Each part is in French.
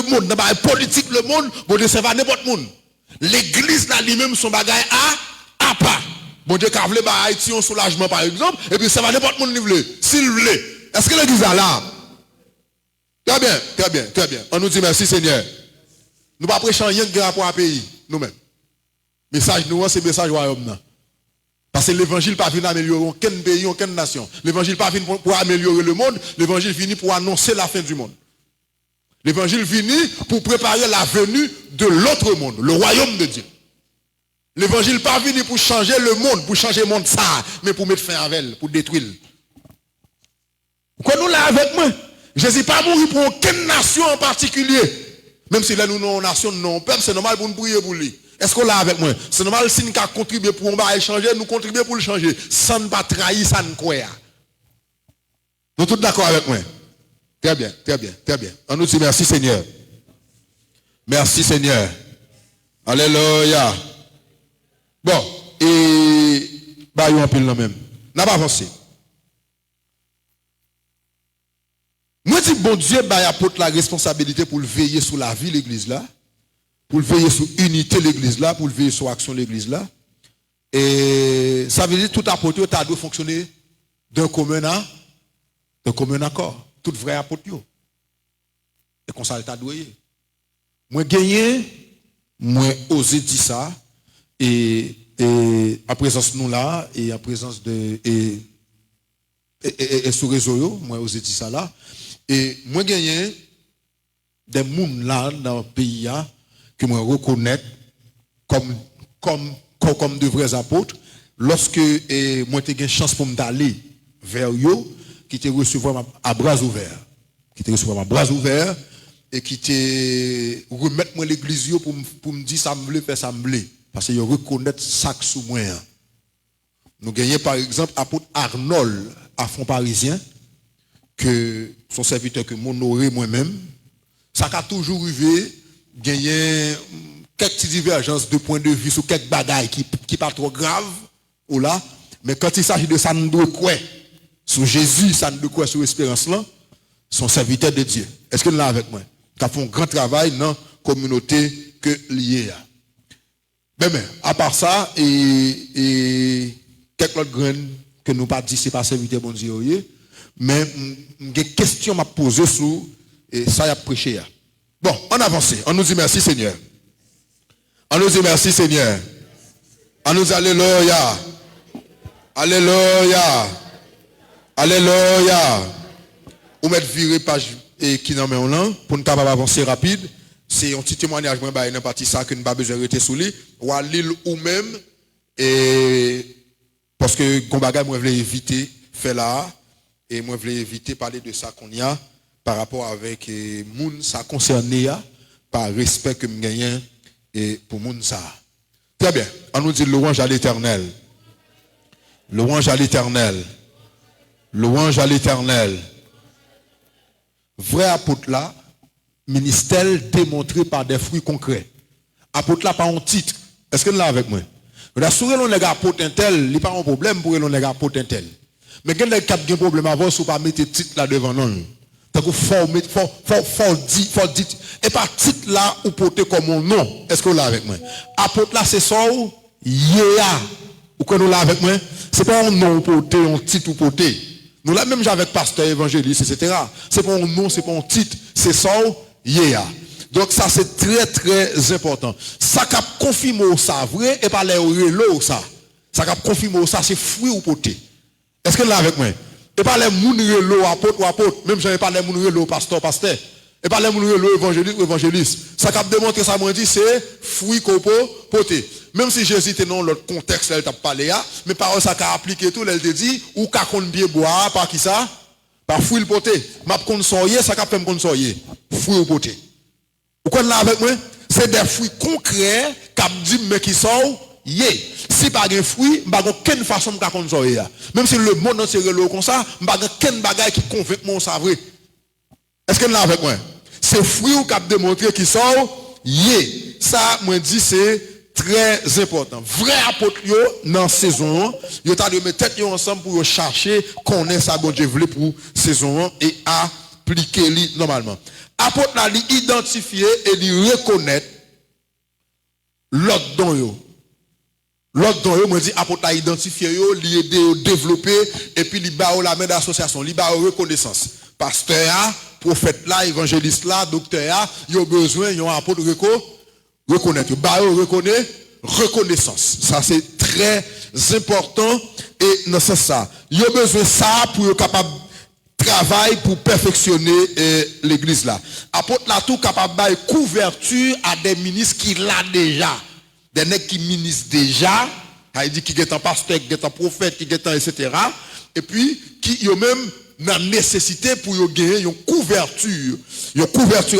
le monde, dans la politique le monde, bon Dieu ça va n'importe monde. L'église là lui-même son bagage à part. Bon Dieu qu'a voulu ba Haïti un soulagement par exemple et puis ça va n'importe monde veut s'il veut. Est-ce que l'église a là? Très bien. On nous dit merci Seigneur. Nous pas prêcher rien de rapport à pays nous-mêmes. Message nous c'est message royaume. Parce que l'évangile pas venu améliorer aucun pays, aucune nation. L'évangile pas venu pour améliorer le monde, l'évangile venu pour annoncer la fin du monde. L'évangile venu pour préparer la venue de l'autre monde, le royaume de Dieu. L'évangile pas venu pour changer le monde, pour changer le monde ça, mais pour mettre fin à elle, pour détruire. Quand nous là avec moi, Jésus pas mourir pour aucune nation en particulier. Même si là nous non nation, non peuple, c'est normal pour nous prier pour lui. Est-ce qu'on l'a avec moi? C'est normal si nous avons contribué pour changer, nous contribuons pour le changer. Sans ne pas trahir, ça ne croit. Nous tous d'accord avec moi? Très bien. On nous dit merci Seigneur. Merci Seigneur. Alléluia. Bon, et bah il y a un peu là même. N'a pas avancé. Moi dis bon Dieu bah apporte la responsabilité pour veiller sur la vie de l'église là. Pour veiller sur l'unité de l'église là, pour veiller sur l'action de l'église là. Et ça veut dire tout apôtre doit fonctionner d'un commun accord. Tout vrai apôtre. Et comme ça, il t'a doué. Moi, gagné, moi, osé dire ça. Et en présence de nous là, et en présence de. Et sur le réseau, moi, osé dire ça là. Et moi, gagné des gens là, dans le pays là, que moi reconnaître comme de vrais apôtres lorsque moi j'ai eu chance pour m'aller vers eux qui te recevoir à bras ouverts et qui te remettre moi l'église pour me dire ça me veut faire ça me veut parce que yo reconnaître ça sous moi. Nous gagnons par exemple apôtre Arnold à Fond Parisien que son serviteur que m'honoré moi-même ça a toujours arrivé gagner quelques divergences de point de vue sur quelques bagailles qui pas trop grave ou là mais quand il s'agit de ça nous doit quoi sur Jésus ça nous doit quoi sur espérance là son serviteur de Dieu est-ce que là avec moi qui font un grand travail dans la communauté que lié mais à part ça et quelques autres graines que nous pas dit c'est pas serviteur bon Dieu mais des questions m'a poser sur et ça y a prêché. Bon, on avance. On nous dit merci Seigneur. On nous dit merci Seigneur. On nous dit alléluia. Alléluia. Alléluia. On met virer page et qui n'en met en là pour ne pas avancer rapide. C'est un petit témoignage moi bah une partie ça que nous pas besoin de rester sous lui ou à l'île ou même et parce que Gombaga moi voulais éviter faire là et moi voulais éviter parler de ça qu'on y a par rapport avec moun ça concerné par respect que me gagne et pour moun ça. Très bien. On nous dit louange à l'Éternel. Louange à l'Éternel. Louange à l'Éternel. Vrai apôtre là, ministère démontré par des fruits concrets. Apôtre là pas un titre. Est-ce que là avec moi? La souris l'on est apôtre un tel, il pas un problème pour l'on est apôtre un tel. Mais quand les quatre un problème avant sous pas mettre titre là devant nous. Donc faut dire et pas titre là ou porter comme mon nom. Est-ce que vous là avec moi? Apôtre là c'est ça yeah. Ou que nous là avec moi? C'est pas un nom porter, un titre ou porter. Nous là même avec pasteur évangéliste etc. C'est pas un nom, c'est pas un titre, c'est ça yeah. Donc ça c'est très très important. Ça cap confirmer ça vrai et pas les relo ça. Ça cap confirmer ça c'est fruit ou porter. Est-ce que là avec moi? Et pas les moun relo apôtre ou apôtre, même j'en ai pas les moun relo pasteur. Et pas les moun relo évangéliste ou évangéliste. Ça cap démontrer ça moi dit c'est fruit copo poté. Même si Jésus était dans l'autre contexte elle t'a parlé là, mais par ça qu'a appliqué tout elle te dit ou qu'a kon bien boire par qui ça? Par fruit poté. M'a kon soyer ça qu'a fait kon soyer. Fruit ou poté. Vous connaissez là avec moi? C'est des fruits concrets qu'a dit mais qui sont si pas de fruits, pas aucune façon de consoler. Même si le monde entier est comme ça, pas aucun bagage qui convainc mon ça vrai. Est-ce que là avec moi? C'est fruits ou cap démontrer qui sont ça moi dit c'est très important. Vrai apôtre yo dans saison, yo t'a de mettre tête ensemble pour chercher connaître ça bon Dieu voulait pour saison et appliquer normalement. Apôtre là, il identifier et il reconnaître l'autre don yo. L'autre don yo, moi dit apôtre là identifier yo, li aider yo développer et puis li ba la main d'association, li ba reconnaissance. Pasteur, prophète là, évangéliste là, docteur là, yo besoin yon apôtre reconnaître. Ba reconnaissance. Ça c'est très important et dans ce sens ça. Yo besoin ça pour yo capable travail pour perfectionner l'église là. Apôtre là tout capable de couverture à des ministres qui l'a déjà. Des nègres qui ministrent déjà, il dit qui est un pasteur, qui est un prophète, qui est un etc. Et puis qui ont même la nécessité pour gagner une couverture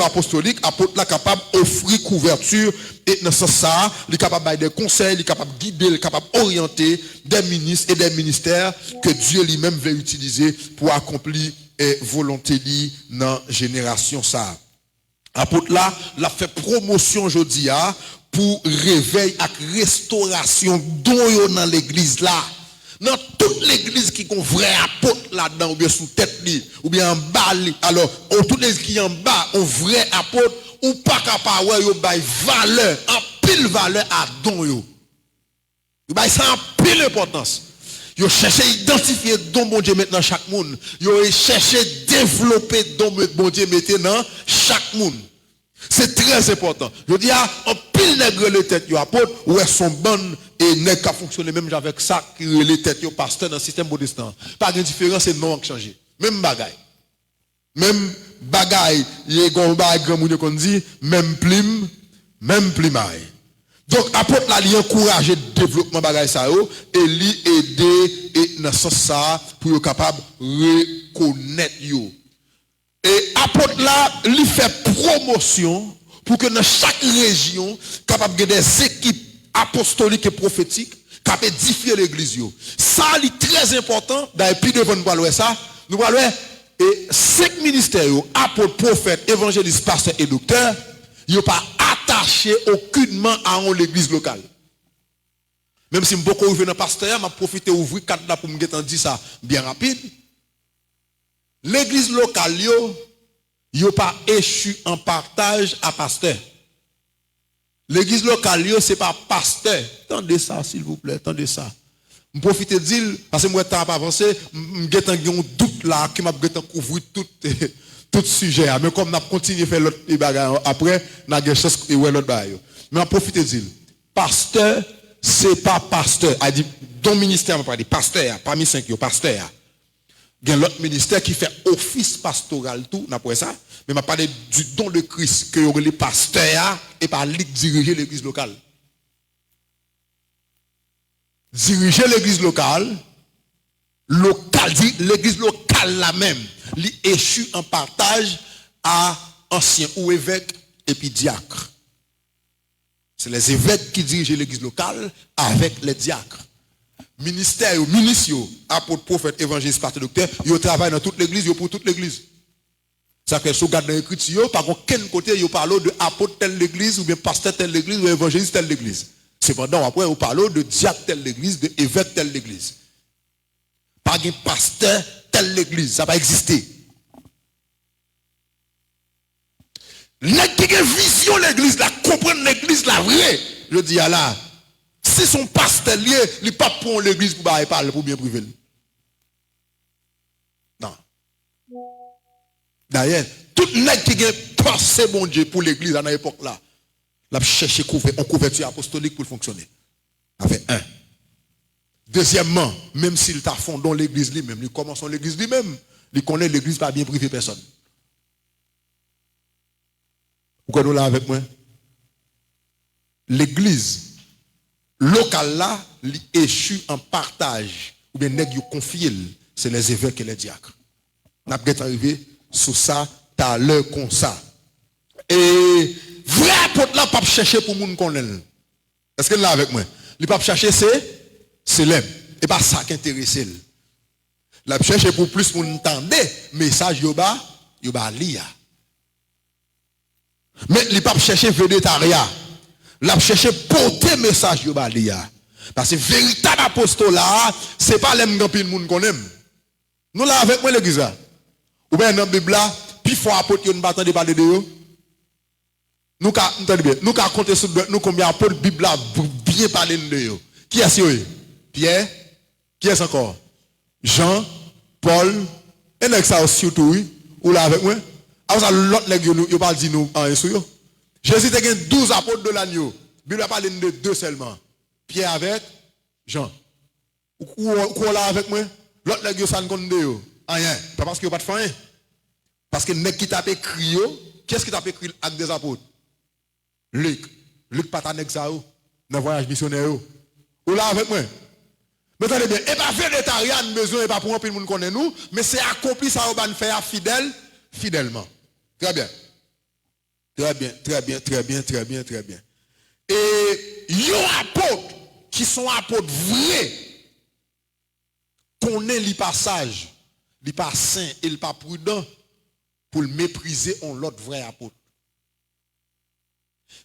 apostolique. Apôtre là capable d'offrir couverture et dans ce sens ça, il est capable de des conseils, il est capable de guider, il est capable d'orienter des ministres et des ministères que Dieu lui-même veut utiliser pour accomplir volonté dans la génération ça. Apôtre là, l'a fait promotion aujourd'hui pour réveil et restauration don dans l'église là. Dans toute l'église qui a un vrai apôtre là-dedans, ou bien sous tête ou bien en bas. Alors, toute l'église qui est en bas, un vrai apôtre, ou pas capable de valeur, en pile valeur à don yo. Ça en pile importance. Yo chercher identifier don bon Dieu maintenant chaque monde. Yo chercher développer don bon Dieu maintenant chaque monde. C'est très important. Je dis en pile nègre les têtes yo apôtre ou elles sont bonnes et nègre qui fonctionner même avec ça qui les têtes yo pasteur dans le système protestant. Pas de différence c'est non qui changer. Même bagaille. Même bagaille, il y a grand monde qu'on dit même plim maille. Donc apôtre là il encourage le développement bagaille ça yo et lui aider et dans ce sens ça pour être capable reconnaître yo. Et apôtre là, il fait promotion pour que dans chaque région, capable de des équipes apostoliques et prophétiques, capable d'édifier l'église. Ça, c'est très important. Et puis devant nous parler ça, nous parlons et 5 ministères, apôtres, prophètes, évangélistes, pasteurs et docteurs, ils ne sont pas attachés aucunement à l'église locale. Même si je suis beaucoup ouvert dans le pasteur, je vais profiter d'ouvrir 4 là pour me dire ça bien rapide. L'église locale, yo pas échu en partage à pasteur. L'église locale, c'est pas pasteur. Tendez ça, s'il vous plaît, tendez ça. Je profite de dire, parce que moi, temps pas avancé, je suis un doute là, qui m'a couvrir tout sujet. Mais comme on a continué à faire l'autre bagarre, après, on a chance de voir l'autre bagarre. Mais je profite de dire, pasteur, c'est pas pasteur. Il dit, dans le ministère, on parle de pasteur, parmi 5, pasteur. Il y a l'autre ministère qui fait office pastoral tout, n'après ça. Mais je parle du don de Christ que les pasteurs et par diriger l'église locale. Diriger l'église locale, l'église locale la même, li échu en partage à anciens ou évêques et puis diacres. C'est les évêques qui dirigent l'église locale avec les diacres. Ministère, ministre, apôtre, prophète, évangéliste, pasteur, docteur, ils travaillent dans toute l'église, pour toute l'église. Ça fait que si vous regardez dans l'écriture, par contre, quel côté ils parlent de apôtre telle l'église, ou bien pasteur telle l'église, ou évangéliste telle l'église. Cependant, après, vous parlez de diacre telle l'église, de évêque telle l'église. Pas de pasteur telle l'église, ça va exister. Les qui ont vision l'église, la comprendre l'église, la vraie, je dis à là. Si son pasteur lié, il n'est pas pour l'église pour parler pour bien priver. Non. D'ailleurs, tout le monde qui a pensé bon Dieu pour l'église à l'époque là, il a cherché en couverture apostolique pour fonctionner. Avec un. Deuxièmement, même s'il t'a fondé l'église lui-même, il commence l'église lui-même, il connaît l'église pas bien priver personne. Vous connaissez là avec moi? L'église local là, il échoue en partage, ou bien nèg yo confié, c'est les évêques et les diacres. On a peut-être arrivé sur ça, t'as l'heure comme ça. Et vrai apôtre là, pas chercher pour moun connaître. Est-ce que là avec moi? Il pas chercher c'est l'aime. Et pas ça qui intéresse. La chercher pour plus moun entendre, message yo ba lire. Mais il pas chercher védétariat. La chercher porter message yo ba lire. Parce que véritable apostolat, c'est pas l'aime grand pile moun qu'on aime. Nous là avec moi l'église là. Ou bien dans la Bible là, fois apôtres ne pas entendre parler de eux? Nous avons compté sur nous combien d'apôtres la Bible a bien parlé de eux. Qui est-ce eux? Pierre? Qui est-ce encore? Jean, Paul, et nous ça surtout, oui. Ou là avec moi? Après ça, l'autre nèg yo pas dit nous en sur yo. Jésus a gagné 12 apôtres de l'agneau. La Bible a parlé de deux seulement. Pierre avec Jean. Ou là avec moi? L'autre nèg yo ça ne compte de yo. Rien. Pas parce qu'il n'y a pas de fin. Parce que nèg qui t'a écrit yo, qu'est-ce qui t'a écrit avec des apôtres? Luc. Luc pas ta nèg ça yo. Dans voyage missionnaire yo. Ou là avec moi? Mais attendez bien, et pas végétarien besoin et pas pour un peu de monde connaît nous, mais c'est accompli ça au ban faire fidèlement. Très bien. Très bien, très bien, très bien, très bien, très bien. Et les apôtres qui sont apôtres vrais connaissent les passages, les pas saint et les pas prudent pour le mépriser on l'autre vrai apôtre.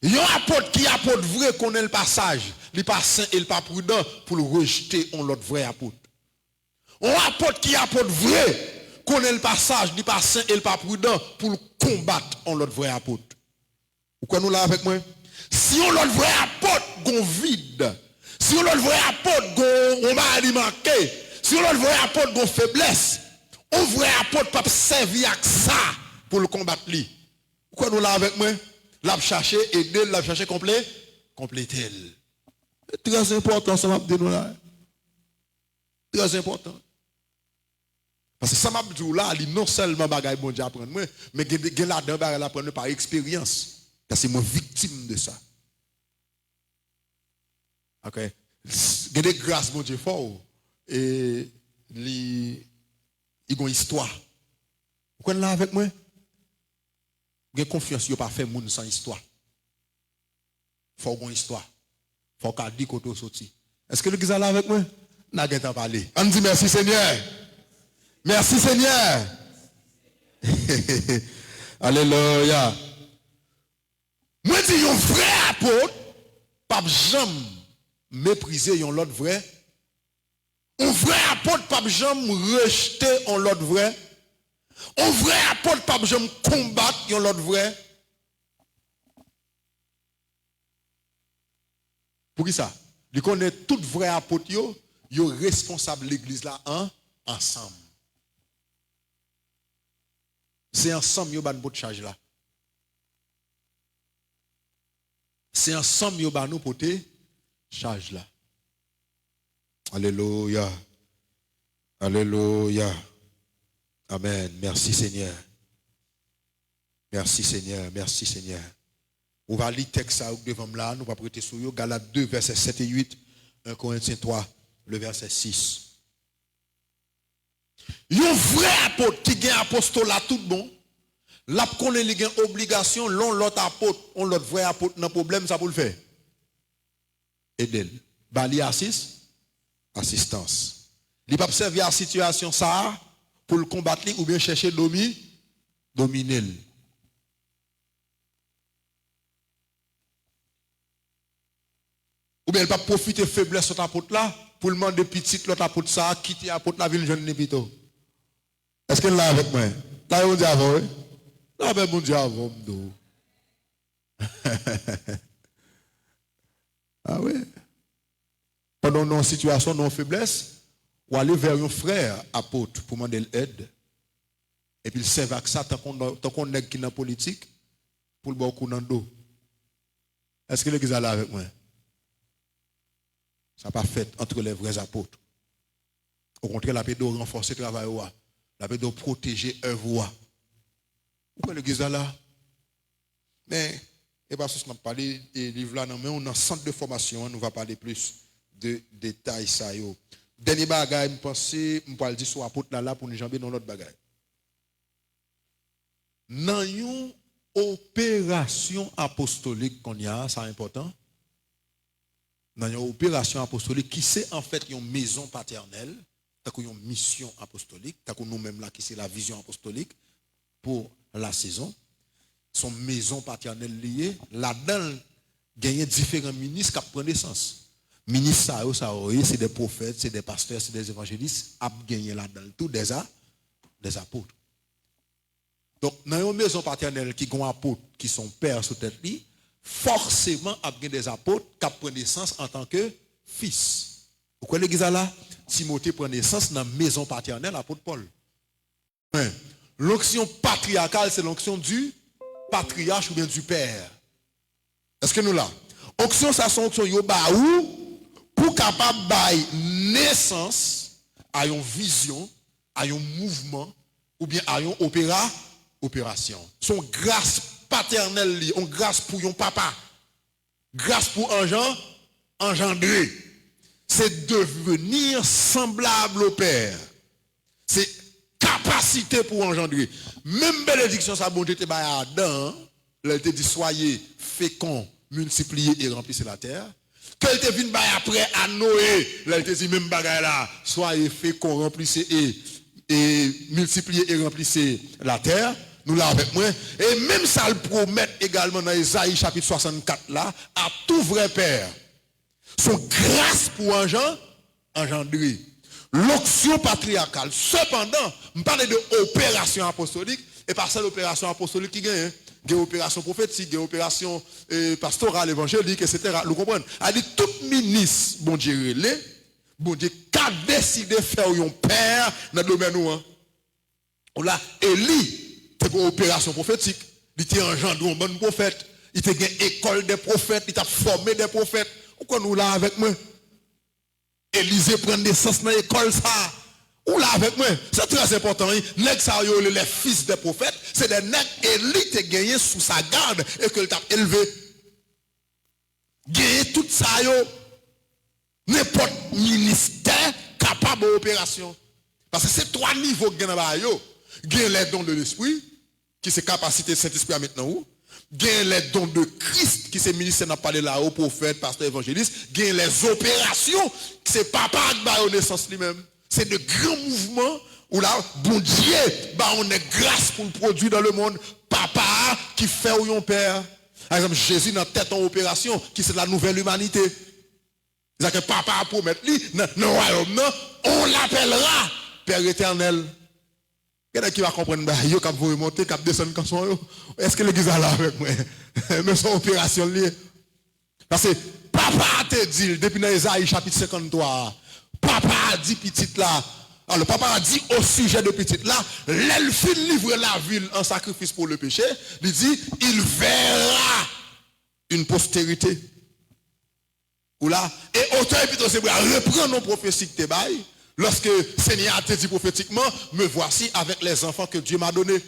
Les apôtres qui apôtre vrai connaissent le passage, les pas saint et les pas prudent pour le rejeter on l'autre vrai apôtre. Un apôtre qui apôtre vrai connaît le passage, les pas saint et les pas prudent pour le combattre on l'autre vrai apôtre. Pourquoi nous là avec moi? Si on l'autre vrai apôtre gon vide, si on l'autre vrai apôtre gon maladie manqué, si on l'autre vrai apôtre gon faiblesse, on vrai apôtre pas servir avec ça pour le combattre lui. Pourquoi nous là avec moi? L'a chercher aider, l'a chercher compléter. Très important ça m'a dit nous là. Très important. Parce que ça m'a dit là, il non seulement bagaille bon Dieu apprendre moi, mais il là-dedans bagaille apprendre par expérience. Parce que moi victime de ça. OK. Il y a des grâces mon Dieu fort et il y a une histoire. Vous connaissez là avec moi? Vous avez confiance, vous ne pouvez pas faire monde sans histoire. Il faut une histoire. Il faut qu'on dise qu'on est sorti. Est-ce que vous êtes là avec moi? Nous avons parlé. On dit merci Seigneur. Merci Seigneur. Alléluia. Moi, je dis, un vrai apôtre, pas jamais mépriser un l'autre vrai. Un vrai apôtre, pas jamais rejeter un l'autre vrai. Un vrai apôtre, pas jamais combattre un l'autre vrai. Pour qui ça? Il connaît tout vrai apôtre, yo responsable de l'église là ensemble. C'est ensemble yo ban bout de charge là. C'est ensemble yo ban nous porter charge là. Alléluia. Alléluia. Amen. Merci Seigneur. Merci Seigneur. Merci Seigneur. On va lire le texte devant là, nous va prêter sur Galates 2 versets 7 et 8, 1 Corinthiens 3 le verset 6. Un vrai apôtre qui gagne apostolat tout bon, là connaît les gagne obligation l'autre apôtre, on l'autre vrai apôtre dans problème ça pour le faire. Aider. Bali assistance. Il pas servir à la situation ça pour le combattre ou bien chercher dominer. Ou bien il pas profiter de faiblesse de l'autre apôtre là pour le demander petit l'autre apôtre ça quitter l'apôtre la ville jeune Népito. Est-ce qu'elle là avec moi? Là on dit avant, oui? Là ben mon Dieu avant nous. Ah oui. Pendant nos situations, nos faiblesses, ou aller vers un frère apôtre pour demander l'aide. Et puis il sert avec ça tant qu'on est qui dans la politique pour le beaucoup dans le dos. Est-ce que l'église est là avec moi? Ça n'a pas fait entre les vrais apôtres. Au contraire, la paix doit renforcer le travail, la paix doit protéger l'œuvre. Pourquoi l'église est là? Mais, et parce que nous parlé des livres là, mais on a un centre de formation, nous va parler plus de détails. Ça, dernier bagage, je pense, je vais dire sur l'apôtre là pour nous jamber dans l'autre bagage. Dans une opération apostolique qu'on y a, c'est important. Dans une opération apostolique qui c'est en fait une maison paternelle, une mission apostolique, nous-mêmes là qui c'est la vision apostolique pour la saison, son maison paternelle liée, là-dedans, il y a différents ministres qui prennent naissance. Ministres, c'est des prophètes, c'est des pasteurs, c'est des évangélistes, qui ont gagné là-dedans tout des apôtres. Donc, dans une maison paternelle qui ont apôtres qui sont pères sous tête, forcément, il y a des apôtres qui prennent naissance en tant que fils. Pourquoi l'église là? Timothée prend naissance dans la maison paternelle, l'apôtre Paul. L'onction patriarcale, c'est l'onction du patriarche ou bien du père. Est-ce que nous là? Onction, ça c'est onction yobaou pour capable de naissance à une vision, à un mouvement ou bien à une opération. Son grâce paternelle, on grâce pour un papa, grâce pour engendrer. C'est devenir semblable au père. C'est capacité pour engendrer. Même bénédiction, ça bon était à Adam, elle te dit soyez féconds, multipliez et remplissez la terre. Qu'elle te vient après à Noé, elle te dit même bagaille là, soyez féconds, remplissez et multipliez et remplissez la terre. Nous là avec moi. Et même ça le promet également dans Isaïe chapitre 64 là, à tout vrai père. Son grâce pour engendrer. L'onction patriarcale. Cependant, je parle de opération apostolique, et par cette opération apostolique qui gagne, il y a opération prophétique, il y a opération pastorale, évangélique, etc. Vous comprenez? A dit tout ministre, bon Dieu, bon Dieu, qu'a décidé de faire un père dans le domaine où, on l'a Élie, c'est pour opération prophétique, il était engendré un bon prophète, il était une école des prophètes, il a formé des prophètes. Pourquoi nous là avec moi? Élisée prend naissance dans l'école ça. Ou là avec moi? C'est très important. Nèg ça yo les fils des prophètes, c'est des nèg Élie te gagné sous sa garde et que t'a élevé. Gagné tout ça yo. N'importe ministère capable d'opération. Parce que c'est trois niveaux que gagne yo. Gagne les dons de l'esprit qui c'est capacité de Saint-Esprit à maintenant où? Gagne les dons de Christ, qui c'est ministère n'a parlé là, au prophète, pasteur, évangéliste. Gagne les opérations, qui c'est papa qui a naissance lui-même. C'est de grands mouvements où là, bon Dieu, on est grâce pour le produire dans le monde. Papa qui fait ou yon père. Par exemple, Jésus dans tête en opération, qui c'est la nouvelle humanité. C'est-à-dire que papa a promis lui, dans le royaume, on l'appellera Père éternel. Quelqu'un qui va comprendre, yo cap vous remonter, cap descendre comme ça. Est-ce que l'église est là avec moi? Mais son opération liée. Parce que papa te dit, depuis dans Isaïe chapitre 53, papa a dit petite là. Alors papa a dit au sujet de petite là, l'elfin livre la ville en sacrifice pour le péché. Il dit, il verra une postérité. Ou là, et auteur et plutôt c'est reprendre nos prophéties que tu bailles. Lorsque Seigneur te dit prophétiquement, me voici avec les enfants que Dieu m'a donnés.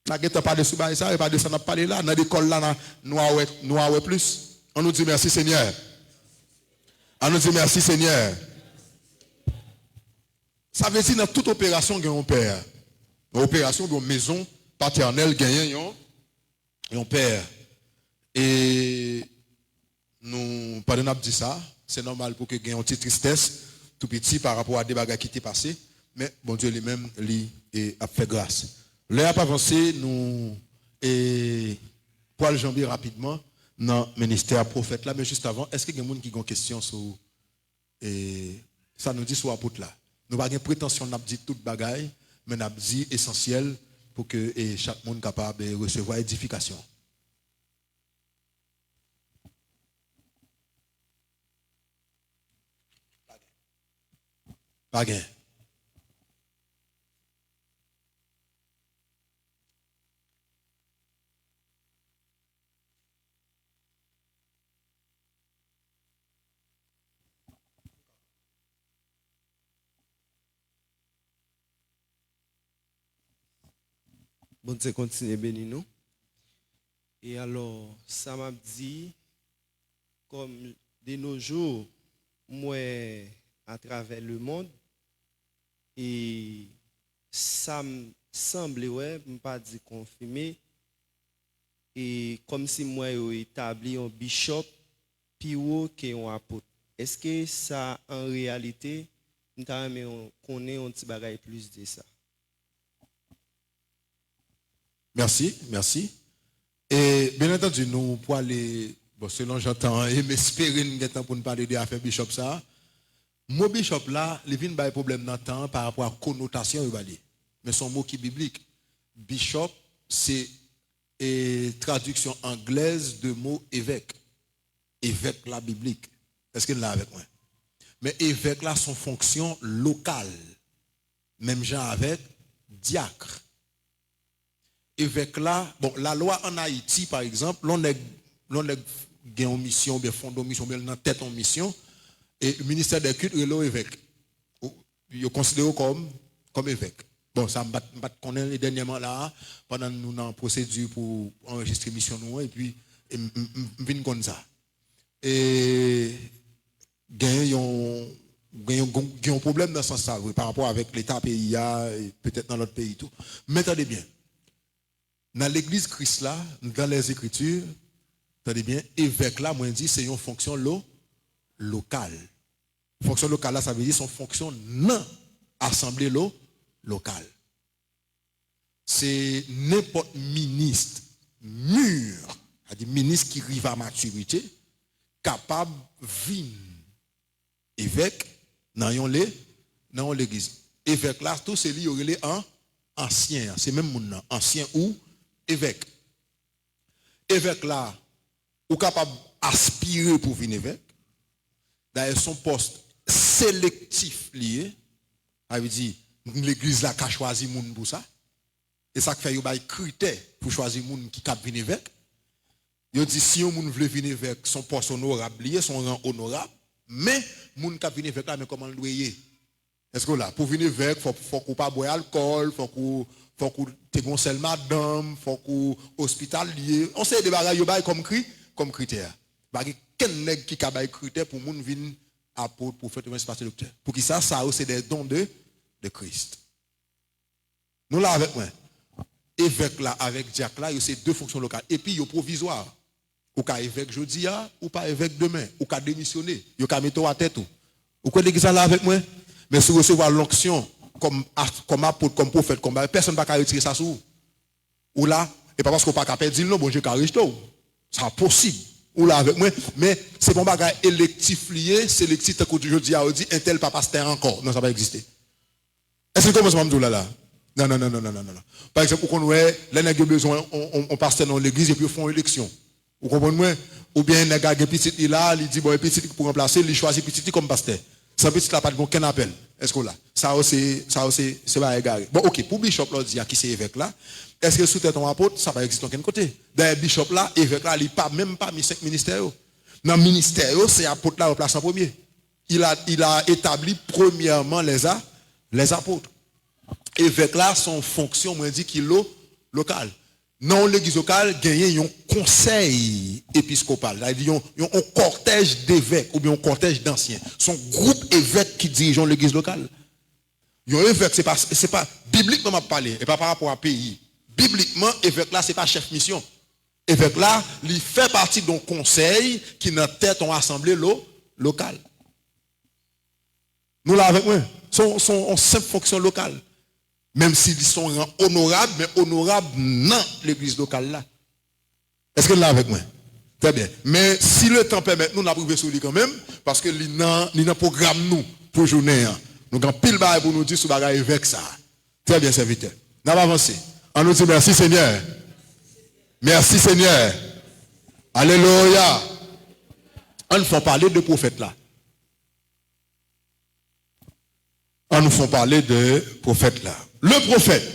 La guette pas de soubaï ça, et pas de ça n'a pas là, dans l'école là, nous plus. On nous dit merci Seigneur. On nous dit merci Seigneur. Ça veut dire dans toute opération, il y a un père. Dans l'opération de maison paternelle, il y a un père. Et nous, pas de dit ça, c'est normal pour que il y ait une petite tristesse. Tout petit par rapport à des bagages qui étaient passés, mais bon Dieu lui-même a fait grâce. Là, pas avancé, nous et pour le jambier rapidement dans le ministère prophète là, mais juste avant, est-ce qu'il y a des gens qui ont une question sur ça nous dit sur apôtre là. Nous n'avons pas de prétention de dire toute bagaille, mais nous avons dit essentiel pour que chaque monde soit capable de recevoir édification. Pas gain. Bon Dieu continue bénir nous. Et alors, ça m'a dit, comme de nos jours, moi, à travers le monde, et ça me semble, ouais, je ne pas dire confirmé, et comme si moi, j'ai établi un bishop, puis qui est un apôtre. Est-ce que ça, en réalité, nous connaît un petit bagage plus de ça? Merci, merci. Et bien entendu, nous pour aller, bon, selon j'entends, et m'espérer pour nous parler de l'affaire bishop ça. Mon bishop là, il vient de problème dans le temps par rapport à connotation, mais son mot qui est biblique. Bishop, c'est une traduction anglaise de mot évêque. Évêque là biblique. Est-ce qu'il est là avec moi? Mais évêque là, son fonction locale. Même genre avec diacre. Évêque là, bon, la loi en Haïti, par exemple, l'on est en mission, bien fond de mission, bien en tête en mission, et le ministère des cultes est l'évêque. Il est considéré comme évêque. Bon, ça m'a connaît dernièrement là, pendant nous dans la procédure pour enregistrer mission nous, et puis, je viens comme ça. Et il y a un problème dans ce sens-là, par rapport avec l'État pays, et peut-être dans l'autre pays tout. Mais attendez bien. Dans l'église Christ là, dans les Écritures, attendez bien, évêque là, moi je dis, c'est une fonction locale. Fonction locale là, ça veut dire son fonction non assemblée locale. C'est n'importe ministre mûr, c'est-à-dire ministre qui arrive à maturité, capable de venir évêque dans l'église. Évêque là, tout c'est lié en ancien, c'est même mon nom, ancien ou évêque. Évêque là, ou capable d'aspirer pour venir évêque. D'ailleurs, son poste sélectif lié, ça veut dire l'église là qui a choisi moun pour ça. Et ça fait qu'il y a des critères pour choisir moun qui cap venir évêque. Il dit si on veut venir évêque, son poste honorable lié, son rang honorable, mais moun cap venir évêque là, mais comment le doyer? Est-ce que là, pour venir évêque, faut qu'on pas boire alcool, faut qu'on te gonfle madame, faut qu'on hospitalier. On sait des bagages yo bay comme critère. Bagay ken nèg qui ka bay critère pour moun vinn apôtre, prophète, pasteur, docteur. Pour qui ça c'est des dons de Christ. Nous là avec moi. Évêque là avec diacre là, c'est deux fonctions locales et puis yo provisoire. Ou ka évêque jodi ou pas évêque demain, ou ka démissionner, yo ka mettre à tête tout. Ou quoi l'église là avec moi? Mais si vous recevez l'onction comme apôtre, comme prophète, comme personne ne va retirer ça sur vous. Ou là, et pas parce qu'on ne peut pas perdre non, bon Dieu qui c'est possible. Ou là avec moi, mais c'est bon bagage électif lié, sélectif, tant que je dis à Audi, un tel pas pasteur encore. Non, ça va pas exister. Est-ce que comment ça va là? Non. Par exemple, on voit, les nègres besoin, on pasteur dans l'église et puis ils font élection. Vous comprenez? Ou bien, les gars, petit là, il dit, bon, petit pour remplacer, il choisit petit comme pasteur. Ça petit là, pas de aucun appel. Est-ce que là? Ça aussi, c'est pas égaré. Bon, ok, pour Bishop là, dit, qui c'est évêque là, est-ce que sous ton apôtre, ça va exister de quel côté? D'ailleurs, Bishop là, évêque là, il pas même pas mis 5 ministères. Dans le ministère, c'est apôtre là, place en premier. Il a établi premièrement les apôtres. Évêque là, son fonction, moi, dit qu'il est local. Non, l'église locale gagne un conseil épiscopal, c'est-à-dire un cortège d'évêques ou bien un cortège d'anciens. Son groupe évêque qui dirige l'église locale. Un évêque, c'est pas bibliquement m'a parlé, et pas par rapport à pays. Bibliquement, évêque là, c'est pas chef mission. Évêque là, il fait partie d'un conseil qui n'a tête en assemblée locale. Nous là avec moi, son simple fonction locale. Même s'ils sont honorables, mais honorables dans l'église locale là. Est-ce que là avec moi? Très bien. Mais si le temps permet, nous n'avons pas sur lui quand même, parce que nous avons un programme nous pour journée. Nous avons pile bail pour nous dire ce bagage avec ça. Très bien, serviteur. Nous allons avancer. On nous dit merci Seigneur. Merci Seigneur. Alléluia. On nous fait parler de prophète là. On nous fait parler de prophète là. Le prophète,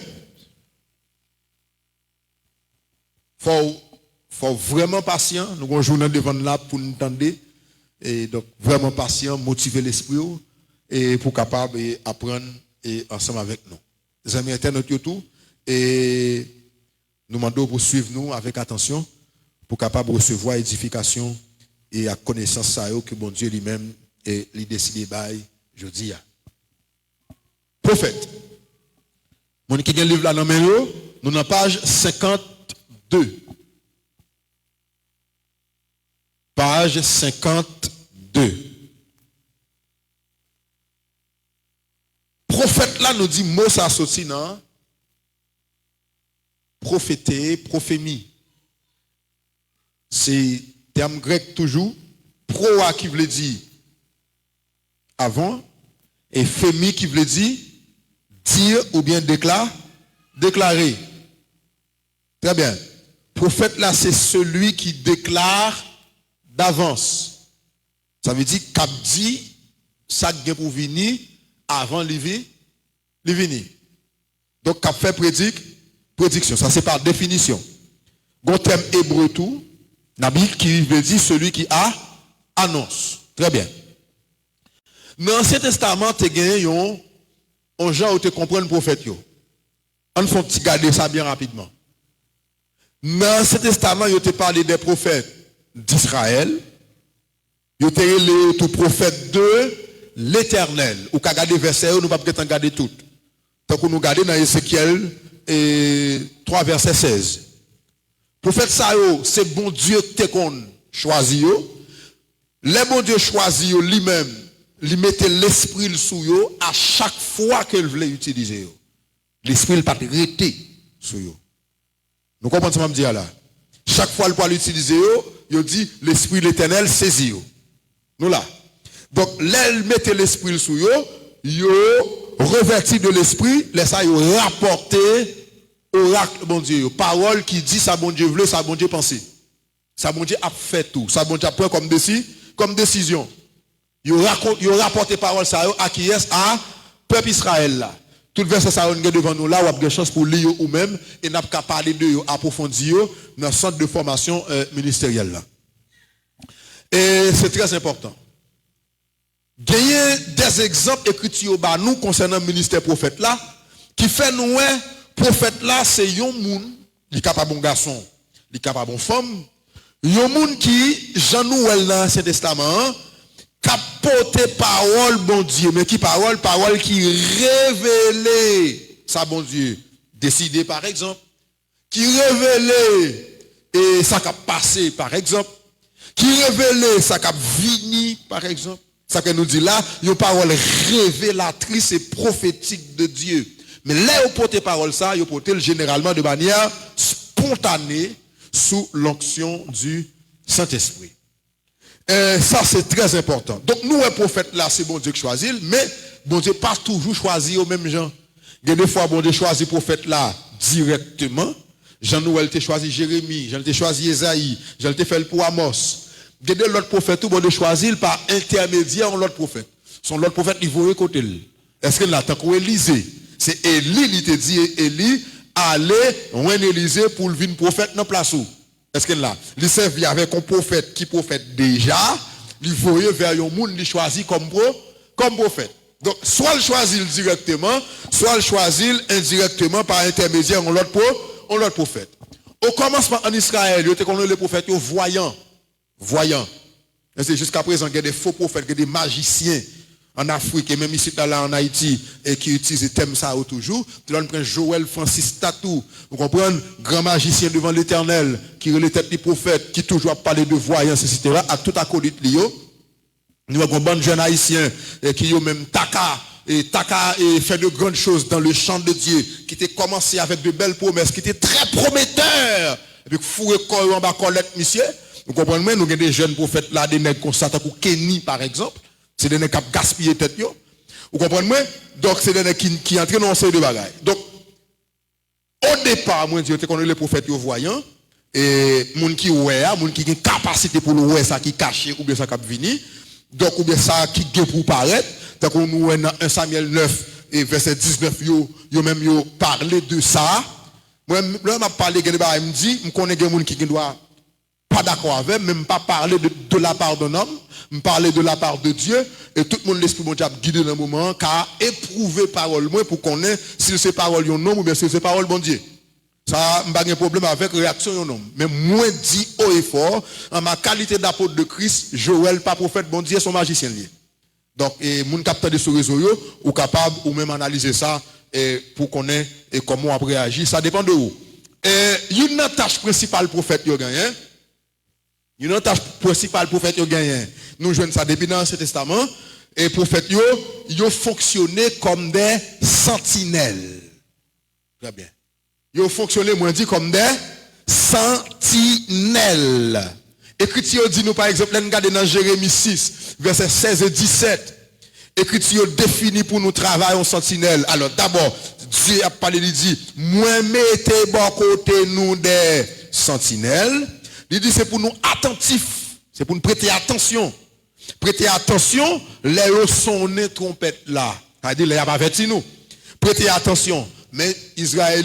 faut vraiment patient. Nous avons un journal devant là pour nous entendre. Et donc, vraiment patient, motiver l'esprit et pour capable apprendre ensemble avec nous. Les amis internautes, tout. Et nous demandons pour suivre nous avec attention pour capable recevoir édification et la connaissance ça que bon Dieu lui-même et lui décide by jeudi. Prophète. Mon qui a un livre là dans nous dans page 52. Page 52. Prophète là nous dit mot ça sorti non prophété, prophémie. C'est terme grec toujours proa qui veut dire avant et phémie qui veut dire dire ou bien déclarer. Très bien. Prophète là, c'est celui qui déclare d'avance. Ça veut dire qu'a dit ça qui pour venir avant le venir. Donc qu'a fait prédiction. Ça c'est par définition. Gon terme hébreu tout, Nabi qui veut dire celui qui annonce. Très bien. Dans l'Ancien Testament, tu as gagné un genre où tu comprends le prophète. On faut garder ça bien rapidement. Dans l'Ancien Testament, il te parlé des prophètes d'Israël. Il te les tout prophète de l'Éternel. Ou qu'à garder verset, nous ne pouvons pas garder tout. Donc nous regardons dans Ézéchiel 3 verset 16. Prophète Sao, c'est bon Dieu qui t'a choisi. Le bon Dieu choisi lui-même, lui mettait l'esprit sous eux à chaque fois qu'il voulait utiliser eux. L'esprit pas arrêté sur eux. Nous comprenons ce que je dis là. Chaque fois qu'il peut l'utiliser, il dit l'esprit de l'Éternel saisit eux. Nous là. Donc, l'elle mettait l'esprit sous eux, il revêti de l'esprit, laisse ça rapporter oracle bon Dieu, parole qui dit ça bon Dieu veut, ça bon Dieu penser. Ça bon Dieu a fait tout, ça bon Dieu a pris comme décision. Il rapporte parole ça à qui est à peuple Israël là. Tout verset ça on devant nous là, ou a des chances pour lire ou même et n'a pas parler de approfondir dans le centre de formation ministérielle là. Et c'est très important. Gagner des exemples écrits par nous concernant le ministère prophète là qui fait nous prophète là c'est un monde, il est capable bon garçon, il est capable bon femme, un monde qui Jean Nouvel dans l'Ancien Testament qui porté parole bon Dieu, mais qui parole qui révélait ça bon Dieu, décidé par exemple, qui révélait et ça qui a passé par exemple, qui révélait ça qui a vini par exemple. Ça que nous dit là, une parole révélatrice et prophétique de Dieu. Mais là, où porter parole ça, il porte généralement de manière spontanée sous l'onction du Saint-Esprit. Ça, c'est très important. Donc, nous, un prophète là, c'est bon Dieu qui choisit, mais bon Dieu pas toujours choisi aux mêmes gens. Il y a des fois, bon Dieu choisit prophète là directement. Jean-Noël t'a choisi Jérémie, Jean t'a choisi Esaïe, Jean t'a fait pour Amos. Il y a l'autre prophète, tout bon de choisir par intermédiaire de l'autre prophète. Son l'autre prophète, il faut écouter. Est-ce que là, tant qu'Élisée, c'est Élie, il te dit, Élie, allez, on Élisée pour le venir prophète dans place où? Est-ce que là, il servait avec un prophète qui prophète déjà, il voyait vers un monde, il choisit comme prophète. Donc, soit il choisit directement, soit il choisit indirectement par intermédiaire de l'autre prophète. Au commencement en Israël, il y a les prophètes voyant. C'est jusqu'à présent qu'il y a des faux prophètes, qu'il y a des magiciens en Afrique et même ici là en Haïti et qui utilisent le thème ça toujours. Tu prends Joël Francis Tatou, vous comprenez, grand magicien devant l'Éternel qui relève les prophètes, qui toujours parlé de voyance, etc. à tout acolyte lié. Nous avons un bon jeune haïtien qui ont même Taka et fait de grandes choses dans le champ de Dieu, qui était commencé avec de belles promesses, qui était très prometteur. Et puis fouet corps en bas collecte monsieur. Vous comprenez, nous avons des jeunes prophètes là, des nègres constatés pour Kenny par exemple. C'est des nègres qui gaspillent tête. Vous comprenez, donc c'est des nègres qui entrent dans ces deux bagailles. Donc, au départ, moi, je connais les prophètes voyants, et moun qui ouais, moun qui a une capacité pour le ouais, ça qui caché, ou bien ça qui vini, donc, ou bien ça qui est pour paraître, donc on nous dans 1 Samuel 9, et verset 19, yo même parlé de ça. Moi, là, m'a parlé, me dit, je connais des gens qui doivent pas d'accord avec, même pas parler de la part d'un homme, me parler de la part de Dieu, et tout le monde l'esprit mon diable guidé dans le moment, car éprouver parole moi pour qu'on ait si c'est parole yon nom ou bien si c'est parole bon Dieu. Ça, pas de problème avec réaction yon nom. Mais moi dit haut et fort, en ma qualité d'apôtre de Christ, Joël pas prophète bon Dieu, son magicien lié. Donc, et moun capteur de ce réseau yo, ou capable ou même analyser ça et pour qu'on ait et comment on réagir, ça dépend de où. Et une tâche principale prophète yo gagné. Une tâche principale prophète yo gagné. Nous jouons ça depuis dans l'Ancien Testament et prophète yo fonctionné comme des sentinelles. Très bien. Yo fonctionné moi dit comme des sentinelles. Écriture dit nous par exemple, regardez dans Jérémie 6, versets 16 et 17. Écriture définit pour nous travail en sentinelle. Alors d'abord, Dieu a parlé, il dit, moi mettez bon côté nous des sentinelles. Il dit, c'est pour nous attentifs, c'est pour nous prêter attention. Prêtez attention, les sonner trompette là. C'est-à-dire, les a pas averti nous. Prêtez attention. Mais Israël